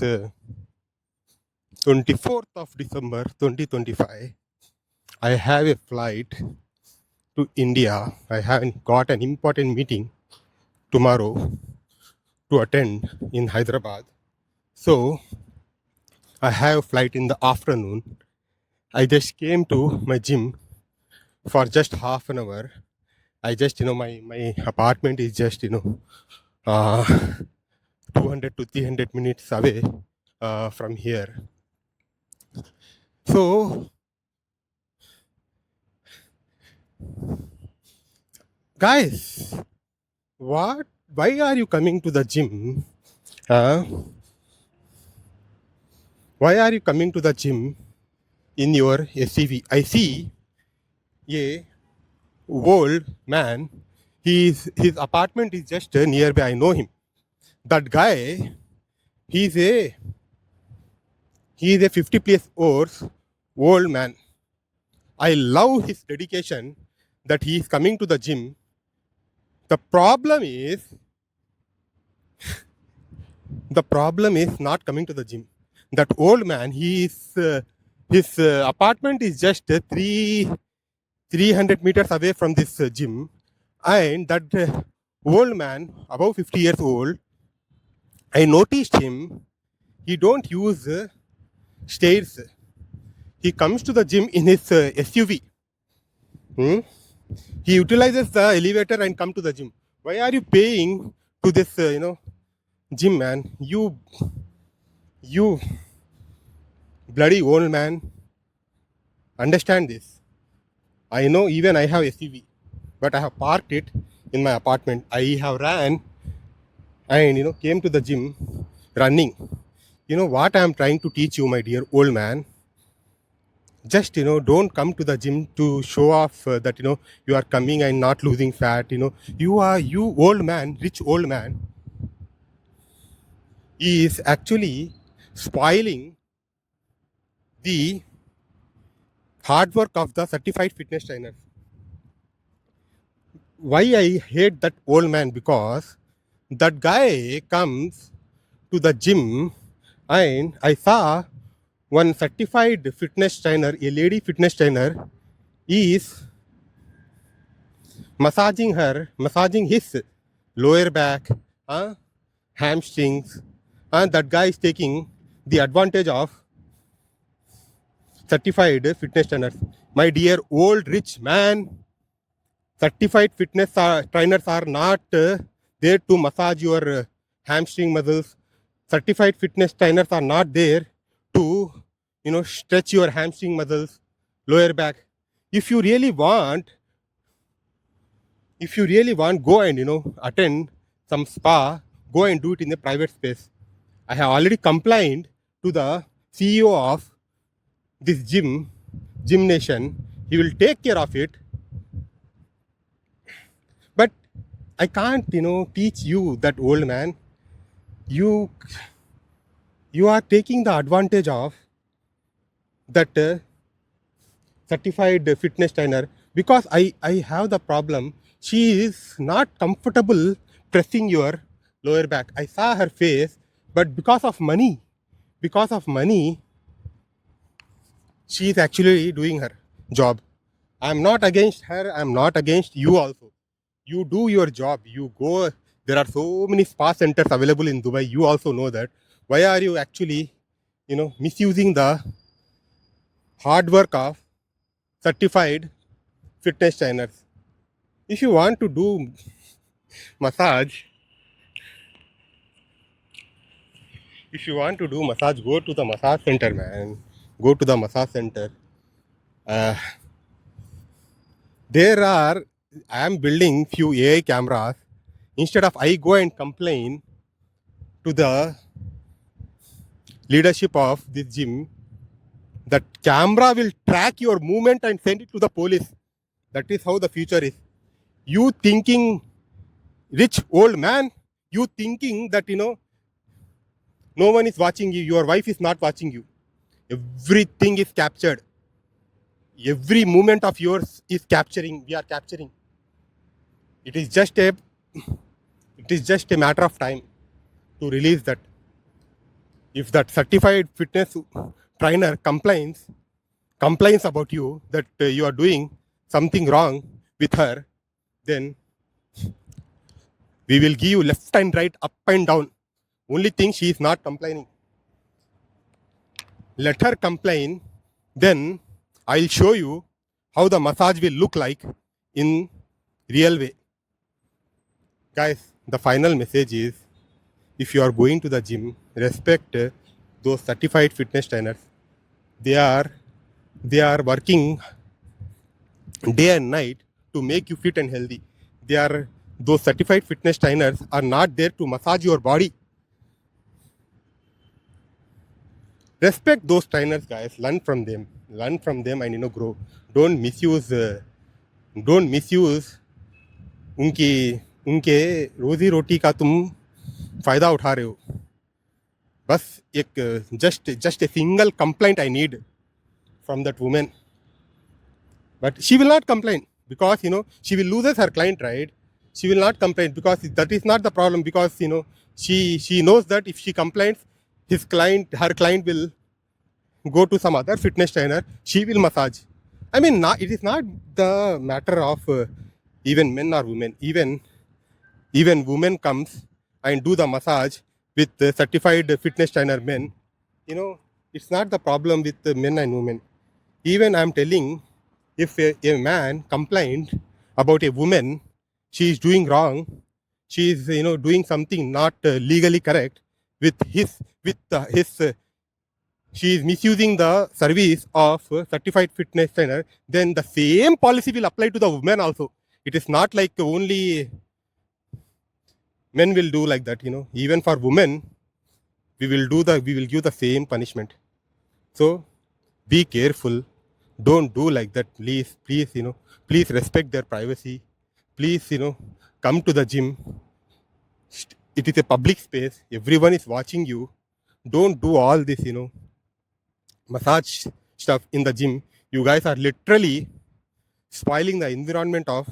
is 24th of December 2025. I have a flight to India. I have got an important meeting tomorrow to attend in Hyderabad. So I have a flight in the afternoon. I just came to my gym for just half an hour. I just, my apartment is just, uh, 200 to 300 minutes away from here. So, guys, what? Why are you coming to the gym? Uh, why are you coming to the gym in your SUV? I see a old man. His apartment is just nearby. I know him. That guy, he's a he's a 50 plus old man. I love his dedication that he is coming to the gym. The problem is not coming to the gym. That old man, his apartment is just 300 meters away from this gym, and that old man, above 50 years old, I noticed him. He don't use stairs. He comes to the gym in his SUV. Hmm? He utilizes the elevator and come to the gym. Why are you paying to this, gym, man? You bloody old man. Understand this. I know even I have SUV, but I have parked it in my apartment. I have ran and came to the gym running. You know what I am trying to teach you, my dear old man? Just don't come to the gym to show off that you are coming and not losing fat. You old man, rich old man, is actually spoiling the hard work of the certified fitness trainers. Why I hate that old man? Because that guy comes to the gym and I saw one certified fitness trainer, a lady fitness trainer, is massaging his lower back, hamstrings, and that guy is taking the advantage of certified fitness trainers. My dear old rich man, certified fitness trainers are not there to massage your hamstring muscles. Certified fitness trainers are not there to stretch your hamstring muscles, lower back. If you really want, go and attend some spa, go and do it in a private space. I have already complained to the CEO of this Gym Nation. He will take care of it. But I can't, teach you, that old man. You are taking the advantage of that certified fitness trainer, because I have the problem. She is not comfortable pressing your lower back. I saw her face, but because of money, she is actually doing her job. I'm not against her. I'm not against you also. You do your job. You go. There are so many spa centers available in Dubai. You also know that. Why are you actually, misusing the hard work of certified fitness trainers? If you want to do massage, go to the massage center, man. Go to the massage center. Uh, I am building few AI cameras. Instead of I go and complain to the leadership of this gym, that camera will track your movement and send it to the police. That is how the future is. You thinking, rich old man, you thinking that no one is watching you, your wife is not watching you. Everything is captured. Every movement of yours is capturing. We are capturing. It is just a matter of time to release that. If that certified fitness trainer complains about you that you are doing something wrong with her, then we will give you left and right, up and down. Only thing, she is not complaining. Let her complain, then I'll show you how the massage will look like in real way. Guys, the final message is, if you are going to the gym, respect those certified fitness trainers. They are working day and night to make you fit and healthy. Those certified fitness trainers are not there to massage your body. Respect those trainers, guys. Learn from them, and grow. Don't misuse उनके रोजी रोटी का तुम फायदा उठा रहे हो. बस एक just a single complaint I need from that woman. But she will not complain, because she will lose her client, right? She will not complain, because that is not the problem, because she knows that if she complains, her client will go to some other fitness trainer. She will massage. I mean, it is not the matter of even men or women. Even women comes and do the massage with certified fitness trainer men. It's not the problem with men and women. Even I'm telling, if a man complained about a woman, she is doing wrong, she is doing something not legally correct she is misusing the service of certified fitness trainer, then the same policy will apply to the women also. It is not like only men will do like that. Even for women, we will give the same punishment. So be careful. Don't do like that. Please, please respect their privacy. Please, come to the gym. It is a public space. Everyone is watching you. Don't do all this, massage stuff in the gym. You guys are literally spoiling the environment of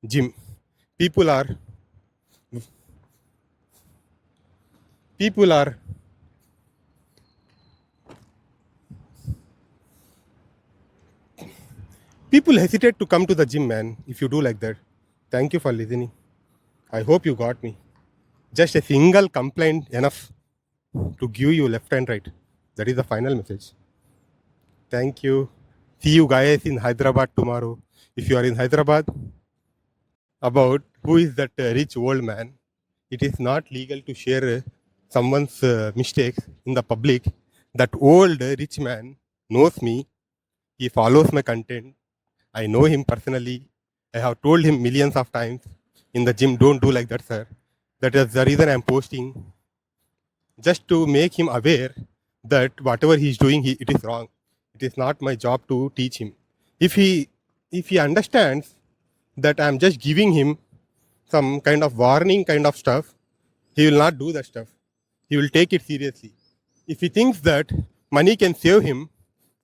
gym. People are people hesitate to come to the gym, man, if you do like that. Thank you for listening. I hope you got me. Just a single complaint enough to give you left and right. That is the final message. Thank you. See you guys in Hyderabad tomorrow. If you are in Hyderabad, about who is that rich old man. It is not legal to share someone's mistakes in the public. That old rich man knows me. He follows my content. I know him personally. I have told him millions of times in the gym, don't do like that, sir. That is the reason I'm posting, just to make him aware that whatever he's doing, it is wrong. It is not my job to teach him. If he understands that I'm just giving him some kind of warning kind of stuff, he will not do that stuff. He will take it seriously. If he thinks that money can save him,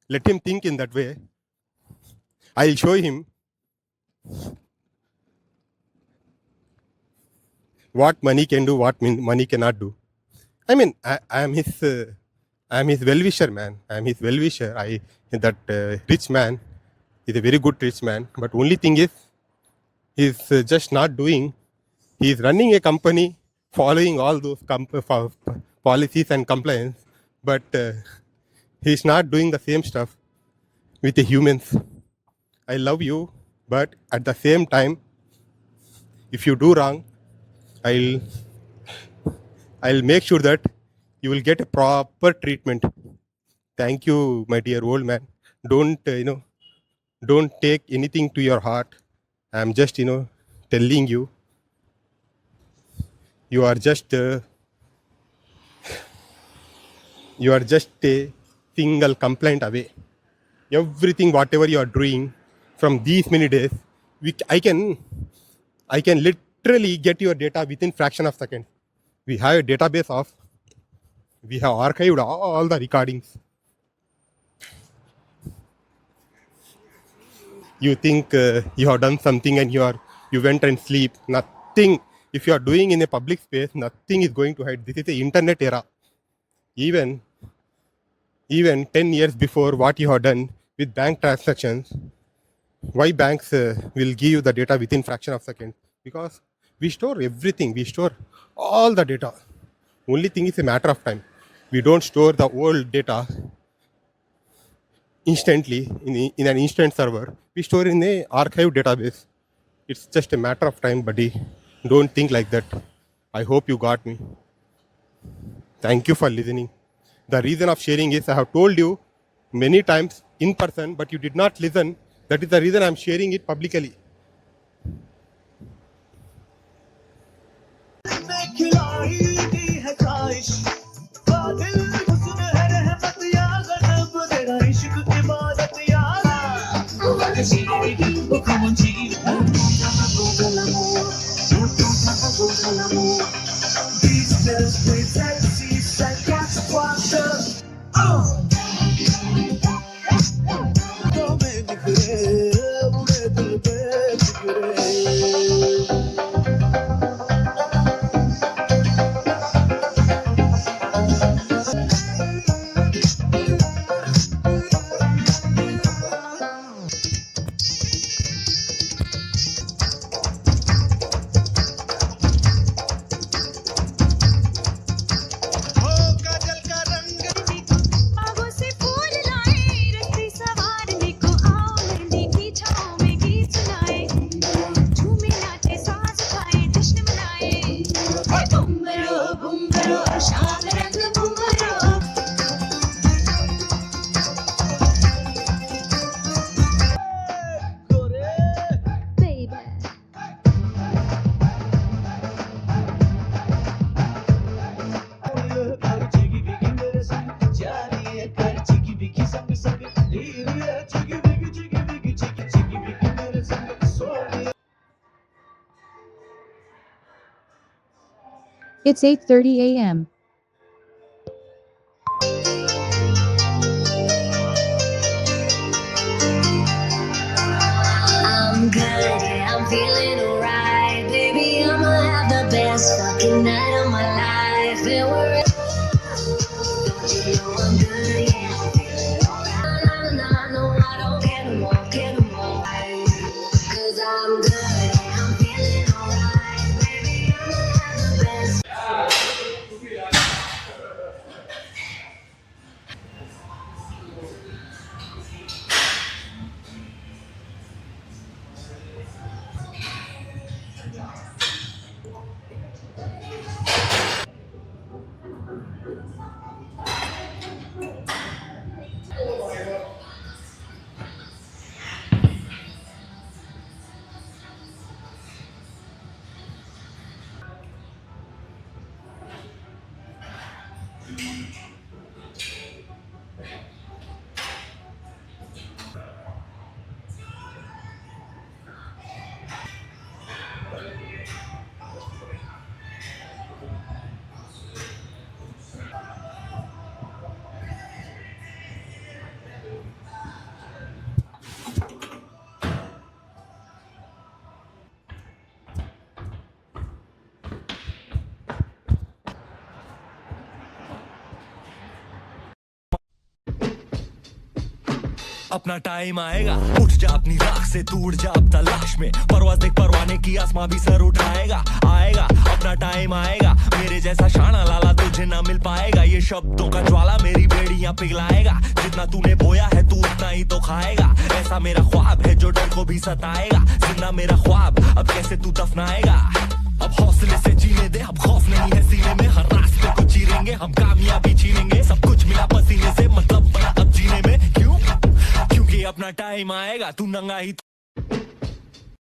let him think in that way. I'll show him what money can do, what money cannot do. I mean, I am his well-wisher, man. I am his well-wisher. That rich man is a very good rich man. But only thing is, he's just not doing. He's running a company, following all those policies and compliance, but he's not doing the same stuff with the humans. I love you, but at the same time, if you do wrong, I'll make sure that you will get a proper treatment. Thank you, my dear old man. Don't don't take anything to your heart. I'm just telling you. You are just a single complaint away. Everything, whatever you are doing from these many days, I can literally get your data within fraction of seconds. We have a database we have archived all the recordings. You think you have done something and you went and sleep. Nothing. If you are doing in a public space, nothing is going to hide. This is the internet era. even 10 years before what you have done with bank transactions. Why banks will give you the data within fraction of second? Because we store everything, we store all the data. Only thing is a matter of time. We don't store the old data instantly in an instant server. We store in a archive database. It's just a matter of time, buddy. Don't think like that. I hope you got me. Thank you for listening. The reason of sharing is I have told you many times in person, but you did not listen. That is the reason I'm sharing it publicly. It's 8:30 a.m. I'm good, yeah, I'm feeling alright. Baby, I'ma have the best fucking night of my life. And we're don't you know I'm good, yeah, I'm feeling alright. No, I don't care no more, Cause I'm good, yeah, I'm feeling alright. Baby, I'ma have the best. अपना time आएगा, उठ जा अपनी राख से, तू उड़ जा अब तलाश में, परवाज़ देख परवाने की, आसमां भी सर उठाएगा। आएगा अपना टाइम आएगा, मेरे जैसा शाना लाला तुझे ना मिल पाएगा। ये शब्दों का ज्वाला मेरी बेड़ियां पिघलाएगा, जितना तूने बोया है तू उतना ही तो खाएगा। ऐसा मेरा ख्वाब है जो डर को भी सताएगा, जिंदा मेरा ख्वाब अब कैसे तू दफनाएगा। अब हौसले से जीने दे, अब खौफ नहीं है सीने में, हर रास्ते को चीरेंगे हम, कामयाबी छीनेंगे, सब कुछ मिला पसीने से, मतलब बना अब जीने में। क्यों? क्योंकि अपना टाइम आएगा, तू नंगा ही